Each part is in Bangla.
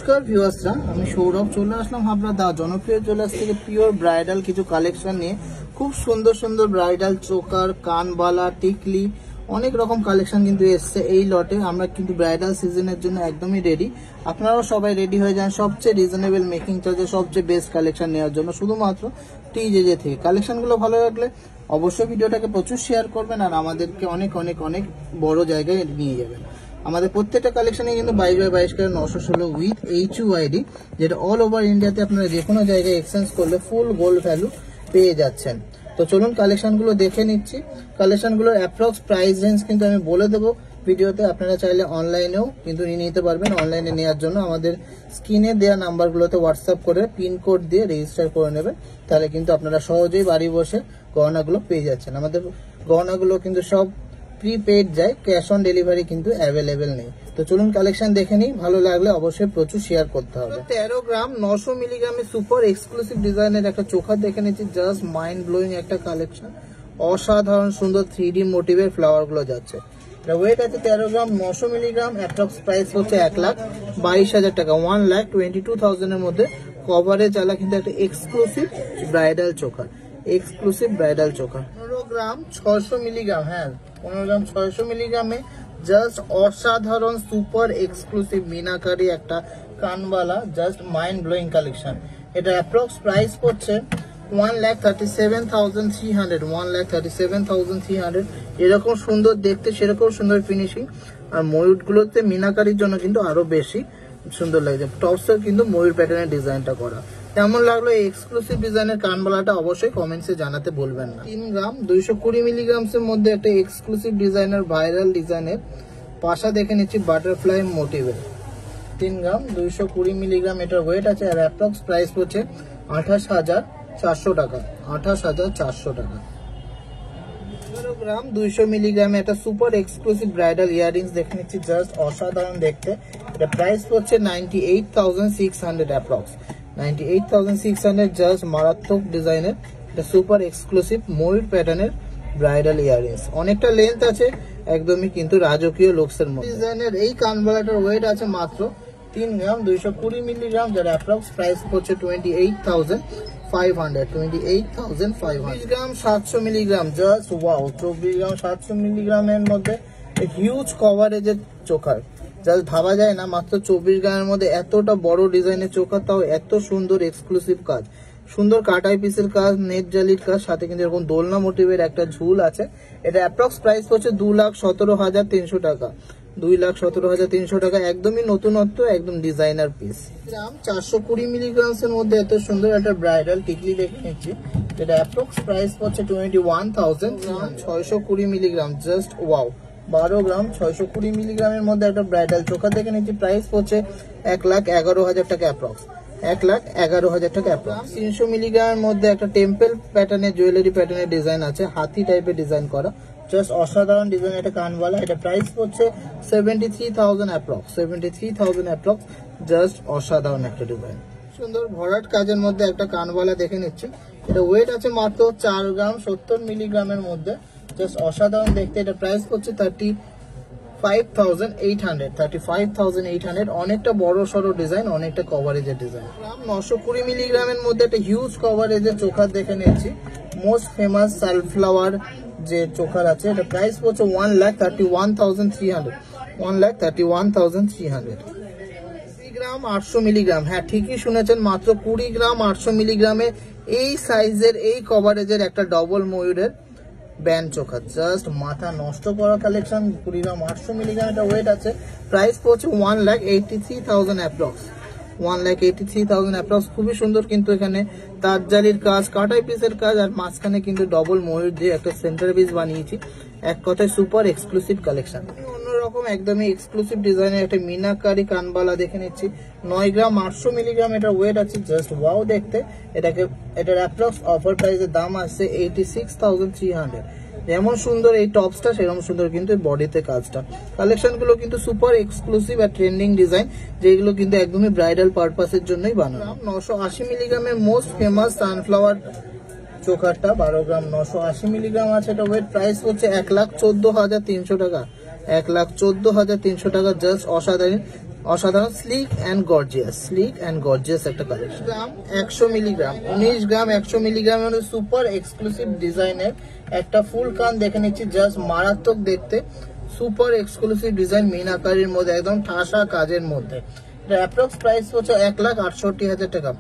নমস্কার ভিউয়ার্সরা, আমি সৌরভ চলে আসলাম হাবড়া দা জনপ্রিয় জুয়েলার্স থেকে পিওর ব্রাইডাল কিছু কালেকশন নিয়ে। খুব সুন্দর সুন্দর ব্রাইডাল চোকার, কানবালা, টিকলি, অনেক রকম কালেকশন কিন্তু এসছে এই লটে। আমরা কিন্তু ব্রাইডাল সিজনের জন্য একদমই রেডি। আপনারাও সবাই রেডি হয়ে যান সবচেয়ে রিজনেবল মেকিং চার্জে সবচেয়ে বেস্ট কালেকশন নেওয়ার জন্য, শুধুমাত্র টিজেজে থেকে। কালেকশনগুলো ভালো লাগলে অবশ্যই ভিডিওটাকে প্রচুর শেয়ার করবেন আর আমাদেরকে অনেক অনেক অনেক বড় জায়গায় নিয়ে যাবেন। আমাদের প্রত্যেকটা কালেকশনে কিন্তু 22x22 করে 916 উইথ HUID, যেটা অল ওভার ইন্ডিয়াতে আপনারা যে কোনো জায়গায় এক্সচেঞ্জ করলে ফুল গোল্ড ভ্যালু পেয়ে যাচ্ছেন। তো চলুন কালেকশনগুলো দেখে নিচ্ছি। কালেকশনগুলোর অ্যাপ্রক্স প্রাইস রেঞ্জ কিন্তু আমি বলে দেবো ভিডিওতে। আপনারা চাইলে অনলাইনেও কিন্তু নিয়ে নিতে পারবেন। অনলাইনে নেওয়ার জন্য আমাদের স্ক্রিনে দেওয়া নাম্বারগুলোতে হোয়াটসঅ্যাপ করে পিনকোড দিয়ে রেজিস্টার করে নেবেন, তাহলে কিন্তু আপনারা সহজেই বাড়ি বসে গহনাগুলো পেয়ে যাচ্ছেন। আমাদের গহনাগুলো কিন্তু সব প্রিপেড যায়, ক্যাশ অন ডেলিভারি কিন্তু অ্যাভেলেবেল নেই। তো চলুন কালেকশন দেখে নিই, ভালো লাগলে অবশ্যই প্রচুর শেয়ার করতে হবে। 13 গ্রাম 900 মিলিগ্রামের সুপার এক্সক্লুসিভ ডিজাইনের একটা চোখা দেখে নিচ্ছি। জাস্ট মাইন্ড ব্লোয়িং একটা কালেকশন, অসাধারণ সুন্দর 3D মোটিভের ফ্লাওয়ার গুলো যাচ্ছে। ওয়েট আছে 13 গ্রাম 900 মিলিগ্রাম। অ্যাপ্রক্স প্রাইস হচ্ছে 1,22,000 টাকা, 1,22,000 এর মধ্যে কভারেজ আলা কিন্তু একটা এক্সক্লুসিভ ব্রাইডাল চোখা, এক্সক্লুসিভ ব্রাইডাল চোখা। 15 গ্রাম 600 মিলিগ্রাম, হ্যাঁ 15 গ্রাম 600 মিলিগ্রামে জাস্ট অসাধারণ সুপার এক্সক্লুসিভ মিনাকারি একটা কানবালা, জাস্ট মাইন্ড ব্লোয়িং কালেকশন। এটা অ্যাপ্রক্স প্রাইস পড়ছে 1,37,300, 1,37,300। এরকম সুন্দর দেখতে, সেরকম সুন্দর ফিনিশিং। আর ময়ূরগুলোতে মিনাকারির জন্য কিন্তু আরো বেশি সুন্দর লাগছে। টপসের কিন্তু ময়ূর প্যাটার্নের ডিজাইনটা করা। কেমন লাগলো এই এক্সক্লুসিভ ডিজাইনের কানবালাটা অবশ্যই কমেন্টসে জানাতে বলবেন না। 3 গ্রাম 220 মিলিগ্রামসের মধ্যে একটা এক্সক্লুসিভ ডিজাইনের ভাইরাল ডিজাইনের পাশা দেখে নিচ্ছি বাটারফ্লাই মোটিভের। 3 গ্রাম 220 মিলিগ্রাম এটার ওয়েট আছে। আর অ্যাপ্রক্স প্রাইস হচ্ছে 28,400 টাকা, 28,400 টাকা। 11 গ্রাম 200 মিলিগ্রামে একটা সুপার এক্সক্লুসিভ ব্রাইডাল ইয়াররিংস দেখে নিচ্ছি। জাস্ট অসাধারণ দেখতে। এটা প্রাইস হচ্ছে 98,600, অ্যাপ্রক্স 98,600। জাস্ট মারাত্মক ডিজাইনের এটা সুপার এক্সক্লুসিভ ময়ূর প্যাটার্নের ব্রাইডাল ইয়াররিংস। অনেকটা লেন্থ আছে, একদমই কিন্তু রাজকীয় লুকসের মধ্যে। ডিজাইনের এই কানবালাটার ওয়েট আছে মাত্র 3 গ্রাম 220 মিলিগ্রাম, যার অ্যাপ্রক্স প্রাইস হচ্ছে 28,500, 28,500। 24 গ্রাম 700 মিলিগ্রাম, জাস্ট ওয়াও। 24 গ্রাম 700 মিলিগ্রামের মধ্যে হিউজ কভারেজের চোখার, জাস্ট ভাবা যায় না মাত্র 24 গ্রামের মধ্যে এতটা বড় ডিজাইনের চোখা, তাও এত সুন্দর এক্সক্লুসিভ কাজ, সুন্দর কাটাই পিসের কাজ, নেট জালির কাজ, সাথে কিন্তু এরকম দোলনা মোটিভের একটা ঝুল আছে। এটা অ্যাপ্রক্স প্রাইস হচ্ছে 2,17,300 টাকা, 2,17,300 টাকা। একদমই নতুনত্ব, একদম ডিজাইনার পিস। গ্রাম 420 মিলিগ্রামস এর মধ্যে এত সুন্দর একটা ব্রাইডাল টিকলি দেখে নিচ্ছি। এটা অ্যাপ্রক্স প্রাইস হচ্ছে 21,000। 620 মিলিগ্রাম, জাস্ট ওয়াও। 12 গ্রাম 620 মিলিগ্রামের মধ্যে একটা ব্রাইডাল চোখা দেখে নিচ্ছি। প্রাইস হচ্ছে 1,11,000 টাকা, অ্যাপ্রক্স 1,11,000 টাকা অ্যাপ্রক্স। 300 মিলিগ্রামের মধ্যে একটা টেম্পল প্যাটার্নের জুয়েলারি প্যাটার্নের ডিজাইন আছে, হাতি টাইপের ডিজাইন করা, জাস্ট অসাধারণ ডিজাইন। এটা কানবালা, এটা প্রাইস হচ্ছে 73,000, অ্যাপ্রক্স 73,000 অ্যাপ্রক্স। জাস্ট অসাধারণ একটা ডিজাইন, সুন্দর ভরাট কাজের মধ্যে একটা কানবালা দেখে নিচ্ছি। এটা ওয়েট আছে মাত্র 4 গ্রাম 70 মিলিগ্রামের মধ্যে, জাস্ট অসাধারণ দেখতে। এটা প্রাইস হচ্ছে 35,800, 35,800। অনেকটা বড় সড়ো ডিজাইন, অনেকটা কভারেজের ডিজাইন। 920 মিলিগ্রামের মধ্যে একটা হিউজ কভারেজের চোখা দেখে নিচ্ছি। মোস্ট ফেমাস সানফ্লাওয়ার যে চোখার আছে, এটা প্রাইস হচ্ছে 1,31,300, 1,31,300। 20 গ্রাম 800 মিলিগ্রাম, হ্যাঁ ঠিকই শুনেছেন, মাত্র 20 গ্রাম 800 মিলিগ্রামে এই সাইজের এই কভারেজের একটা ডবল ময়ূরের ব্যান্ড চোখা, জাস্ট মাথা নষ্ট করা কালেকশন। 20 গ্রাম 800 মিলিগ্রাম এটা ওয়েট আছে। প্রাইস পড়ছে 1,83,000, অ্যাপ্রক্স 1,83,000 অ্যাপ্রক্স। খুবই সুন্দর কিন্তু এখানে তারজালির কাজ, কাটাই পিসের কাজ, আর মাঝখানে কিন্তু ডবল ময়ূর দিয়ে একটা সেন্টার পিস বানিয়েছি। এক কথায় সুপার এক্সক্লুসিভ কালেকশন। অন্যরকম একদমই এক্সক্লুসিভ ডিজাইনের একটা মিনাকারি কানবালা দেখে নিচ্ছি। 9 গ্রাম 800 মিলিগ্রাম এটা ওয়েট আছে, জাস্ট ওয়াও দেখতে। এটার অ্যাপ্রক্স অফার প্রাইসের দাম আসছে 86,300। যেমন সুন্দর এই টপসটা, সেরকম সুন্দর কিন্তু বডিতে কাজটা। কালেকশনগুলো কিন্তু সুপার এক্সক্লুসিভ আর ট্রেন্ডিং ডিজাইন, যেগুলো কিন্তু একদমই ব্রাইডাল পারপাসের জন্যই বানানো। 980 মিলিগ্রামের মোস্ট ফেমাস সানফ্লাওয়ার চোখারটা 12 গ্রাম 980 মিলিগ্রাম আছে। এটা ওয়েট প্রাইস হচ্ছে 1,14,300 টাকা, 1,14,300 টাকা। জাস্ট অসাধারণ অসাধারণ স্লিক অ্যান্ড গর্জিয়াস একটা কালেকশন। গ্রাম 100 মিলিগ্রাম 19 গ্রাম 100 মিলিগ্রাম সুপার এক্সক্লুসিভ ডিজাইনের একটা ফুল কান দেখে নিচ্ছি, জাস্ট মারাত্মক দেখতে, সুপার এক্সক্লুসিভ ডিজাইন মিনাকারির মধ্যে, একদম ঠাসা কাজের মধ্যে। এটা অ্যাপ্রক্স প্রাইস হচ্ছে 1,68,000 টাকা,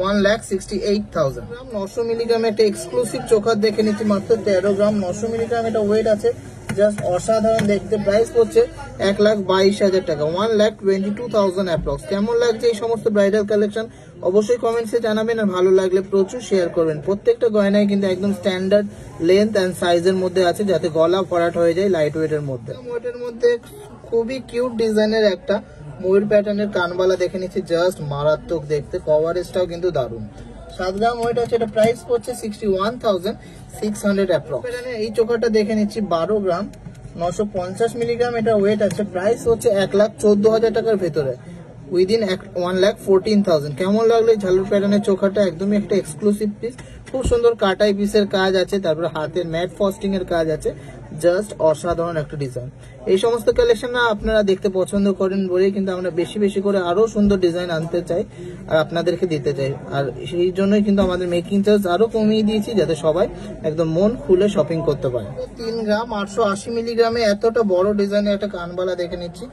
1,68,000। 900 মিলিগ্রাম একটা এক্সক্লুসিভ চোকার দেখে নিচ্ছি, মাত্র 13 গ্রাম 900 মিলিগ্রাম এটা ওয়েট আছে, জাস্ট অসাধারণ দেখতে। প্রাইস হচ্ছে 1,22,000 টাকা, 1,22,000 অ্যাপ্রক্স। কেমন লাগছে এই সমস্ত ব্রাইডাল কালেকশন অবশ্যই কমেন্টসে জানাবেন, আর ভালো লাগলে প্রচুর শেয়ার করবেন। প্রত্যেকটা গয়নায় কিন্তু একদম স্ট্যান্ডার্ড লেন্থ অ্যান্ড সাইজের মধ্যে আছে, যাতে গলা ভরাট হয়ে যায় লাইট ওয়েটের মধ্যে। ওয়েটের মধ্যে খুবই কিউট ডিজাইনের একটা ময়ূর প্যাটার্নের কানবালা দেখে নিচ্ছি, জাস্ট মারাত্মক দেখতে, কভারেজটাও কিন্তু দারুণ। 7 গ্রাম ওয়েট আছে, এটা প্রাইস পড়ছে 61,600 অ্যাপ্রক্স। এই চোকারটা দেখে নিচ্ছি 12 গ্রাম 950 মিলিগ্রাম এটা ওয়েট আছে, প্রাইস হচ্ছে 1,14,000 টাকার ভেতরে, উইদিন 1,14,000। কেমন লাগলো এই ঝালুর প্যাটার্নের চোখাটা? একদমই একটা এক্সক্লুসিভ পিস, খুব সুন্দর কাটাই পিসের কাজ আছে, তারপরে হাতের ম্যাট ফস্টিং এর কাজ আছে, জাস্ট অসাধারণ একটা ডিজাইন। এই সমস্ত কালেকশন না আপনারা দেখতে পছন্দ করেন বলেই কিন্তু আমরা বেশি বেশি করে আরো সুন্দর ডিজাইন আনতে চাই আর আপনাদেরকে দিতে চাই, আর সেই জন্যই কিন্তু আমাদের মেকিং চার্জ আরো কমিয়ে দিয়েছি, যাতে সবাই একদম মন খুলে শপিং করতে পারে। 3 গ্রাম 880 মিলিগ্রামে এতটা বড় ডিজাইনের একটা কানবালা দেখে নিচ্ছি,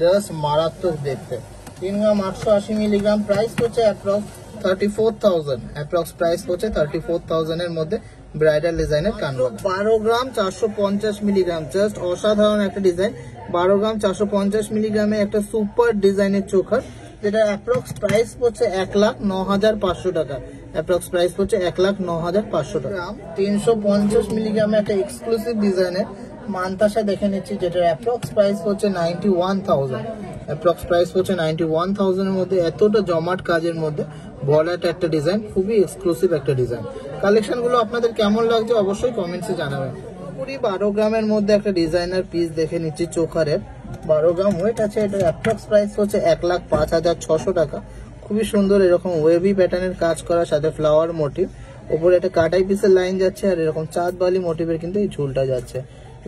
জাস্ট মারাত্মক দেখতে। 3 গ্রাম 880 মিলিগ্রাম, প্রাইস হচ্ছে অ্যাপ্রক্স 34,000, অ্যাপ্রক্স প্রাইস হচ্ছে 34,000 এর মধ্যে ব্রাইডাল ডিজাইনের কানবালা। 12 গ্রাম 450 মিলিগ্রাম, জাস্ট অসাধারণ একটা ডিজাইন। 12 গ্রাম 450 মিলিগ্রামে একটা সুপার ডিজাইনের চোখার, যেটা অ্যাপ্রক্স প্রাইস হচ্ছে 1,09,500 টাকা, অ্যাপ্রক্স প্রাইস হচ্ছে 1,09,500 টাকা। 350 মিলিগ্রামে একটা এক্সক্লুসিভ ডিজাইনের মানতাসা দেখে নিচ্ছি, যেটার অ্যাপ্রক্স প্রাইস হচ্ছে 91,000, অ্যাপ্রক্স প্রাইস হচ্ছে 91,000 এর মধ্যে। এতটা জমাট কাজের মধ্যে বলাটা একটা ডিজাইন, খুবই এক্সক্লুসিভ একটা ডিজাইন। কালেকশন গুলো আপনাদের কেমন লাগছে অবশ্যই কমেন্টসে জানাবেন। 12 গ্রামের মধ্যে একটা ডিজাইনার পিস দেখে নিচ্ছি চোখারের, 12 গ্রাম ওয়েট আছে, এটার অ্যাপ্রক্স প্রাইস হচ্ছে 1,05,600 টাকা। খুবই সুন্দর এরকম ওয়েভি প্যাটার্নের কাজ করার সাথে ফ্লাওয়ার মোটিভ, উপরে একটা কাটাই পিসের লাইন যাচ্ছে, আর এরকম চাঁদ বালি মোটিভের কিন্তু এই ঝুলটা যাচ্ছে।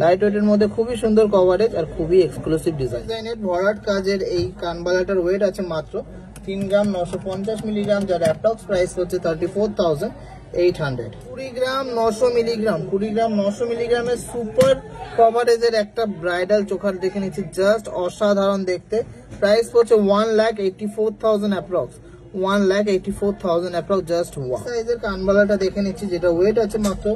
লাইট ওয়েটের মধ্যে খুবই সুন্দর কভারেজ আর খুবই এক্সক্লুসিভ ডিজাইনের ভরাট কাজের এই কানবালাটার ওয়েট আছে মাত্র 3 গ্রাম 950 মিলিগ্রাম, যার অ্যাপ্রক্স প্রাইস হচ্ছে 34,800। 20 গ্রাম 900 মিলিগ্রাম, 20 গ্রাম 900 মিলিগ্রামের সুপার কভারেজের একটা ব্রাইডাল চোখার দেখে নিচ্ছি, জাস্ট অসাধারণ দেখতে। প্রাইস হচ্ছে 1,84,000 অ্যাপ্রক্স, 1,84,000 অ্যাপ্রক্স, জাস্ট ওয়াও। সাইজের কানবালাটা দেখে নিচ্ছি, যেটা ওয়েট আছে মাত্র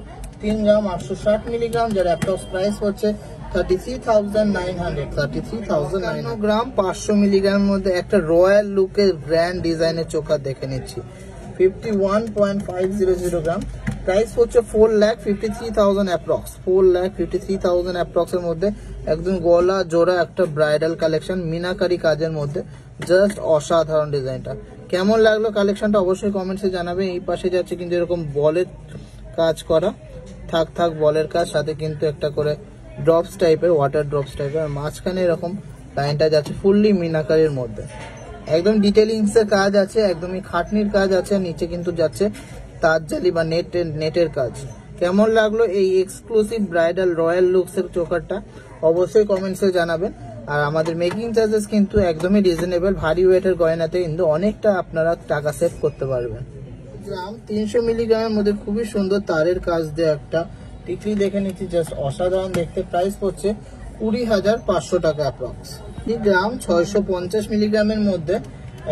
3 গ্রাম 860 মিলিগ্রাম, যার অ্যাপ্রক্স প্রাইস হচ্ছে 33,900, 33,900 গ্রাম 500 মিলিগ্রামের মধ্যে একটা রয়্যাল লুকের গ্র্যান্ড ডিজাইনের চোকার দেখে নিচ্ছি, 51.500 গ্রাম, প্রাইস হচ্ছে 4,53,000 অ্যাপ্রক্স, 4,53,000 অ্যাপ্রক্স এর মধ্যে একদম গলা জোড়া একটা ব্রাইডাল কালেকশন মিনাকারি কাজের মধ্যে, জাস্ট অসাধারণ ডিজাইনটা। কেমন লাগলো কালেকশনটা অবশ্যই কমেন্টসে জানাবে। এই পাশে যাচ্ছে কিন্তু এরকম বলের কাজ করা, থাক বলের কাজ, সাথে কিন্তু একটা করে ড্রপস টাইপের, ওয়াটার ড্রপস টাইপের, আর মাঝখানে এরকম লাইনটা যাচ্ছে ফুললি মিনাকারির মধ্যে, একদম ডিটেলিংস এর কাজ আছে, একদমই খাটনির কাজ আছে, নিচে কিন্তু যাচ্ছে তাজ জালি বা নেটের কাজ। কেমন লাগলো এই এক্সক্লুসিভ ব্রাইডাল রয়্যাল লুকস এর চোকারটা অবশ্যই কমেন্টসে জানাবেন। আর আমাদের মেকিং চার্জেস কিন্তু একদমই রিজনেবল, ভারী ওয়েটের গয়নাতে কিন্তু অনেকটা আপনারা টাকা সেভ করতে পারবেন। গ্রাম 300 মিলিগ্রামের মধ্যে খুবই সুন্দর তারের কাজ দিয়ে একটা টিকলি দেখে নিচ্ছি, জাস্ট অসাধারণ দেখতে। প্রাইস পড়ছে 20,500 টাকা অ্যাপ্রক্স। গ্রাম 650 মিলিগ্রামের মধ্যে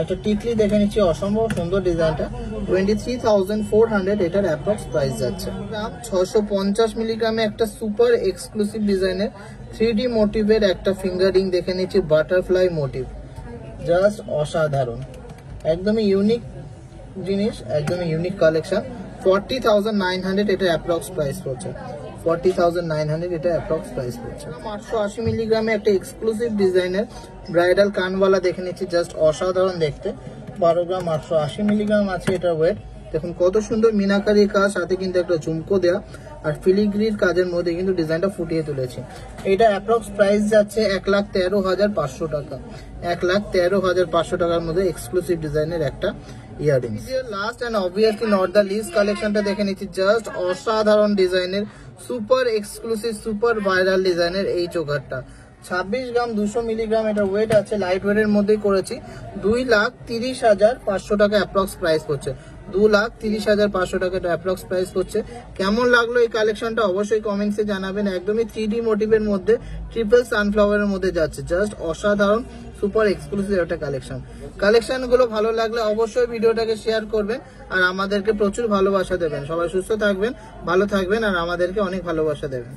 একটা টিকলি দেখে নিচ্ছি, অসম্ভব সুন্দর ডিজাইনটা, 23,400 এটার অ্যাপ্রক্স প্রাইস যাচ্ছে। গ্রাম 650 মিলিগ্রামে একটা সুপার এক্সক্লুসিভ ডিজাইনের 3D মোটিভের একটা ফিঙ্গারিং দেখে নিচ্ছি, বাটারফ্লাই মোটিভ, জাস্ট অসাধারণ, একদমই ইউনিক জিনিস, একদমই ইউনিক কালেকশন। 40,900 এটা অ্যাপ্রক্স প্রাইস পড়ছে, 40,900 এটা অ্যাপ্রক্স প্রাইস পড়ছে। 880 মিলিগ্রামে একটা এক্সক্লুসিভ ডিজাইনের ব্রাইডাল কানওয়ালা দেখে নিচ্ছি, জাস্ট অসাধারণ দেখতে। 12 গ্রাম 880 মিলিগ্রাম আছে এটার ওয়েট। দেখুন কত সুন্দর মিনাকারি কাজ, সাথে কিন্তু একটা ঝুমকো দেওয়া আর ফিলিগ্রির কাজের মধ্যে কিন্তু ডিজাইনটা ফুটিয়ে তুলেছে। এটা অ্যাপ্রক্স প্রাইস যাচ্ছে 1,13,500 টাকা, 1,13,500 টাকার মধ্যে এক্সক্লুসিভ ডিজাইনের একটা earrings. Last and obviously not the least কালেকশনটা দেখে নিচ্ছি, জাস্ট অসাধারণ ডিজাইনের সুপার এক্সক্লুসিভ সুপার ভাইরাল ডিজাইনের এই চোকারটা, 26 গ্রাম 200 মিলিগ্রাম এটা ওয়েট আছে, লাইট ওয়েটের মধ্যেই করেছি। 2,30,500 টাকা অ্যাপ্রক্স প্রাইস পড়ছে, 2,30,500 টাকা এটা অ্যাপ্রক্স প্রাইস পড়ছে। কেমন লাগলো এই কালেকশনটা অবশ্যই কমেন্টসে জানাবেন। একদমই 3D মোটিভের মধ্যে ট্রিপল সানফ্লাওয়ারের মধ্যে যাচ্ছে, জাস্ট অসাধারণ সুপার এক্সক্লুসিভ একটা কালেকশন গুলো ভালো লাগলে অবশ্যই ভিডিওটাকে শেয়ার করবেন আর আমাদেরকে প্রচুর ভালোবাসা দেবেন। সবাই সুস্থ থাকবেন, ভালো থাকবেন আর আমাদেরকে অনেক ভালোবাসা দেবেন।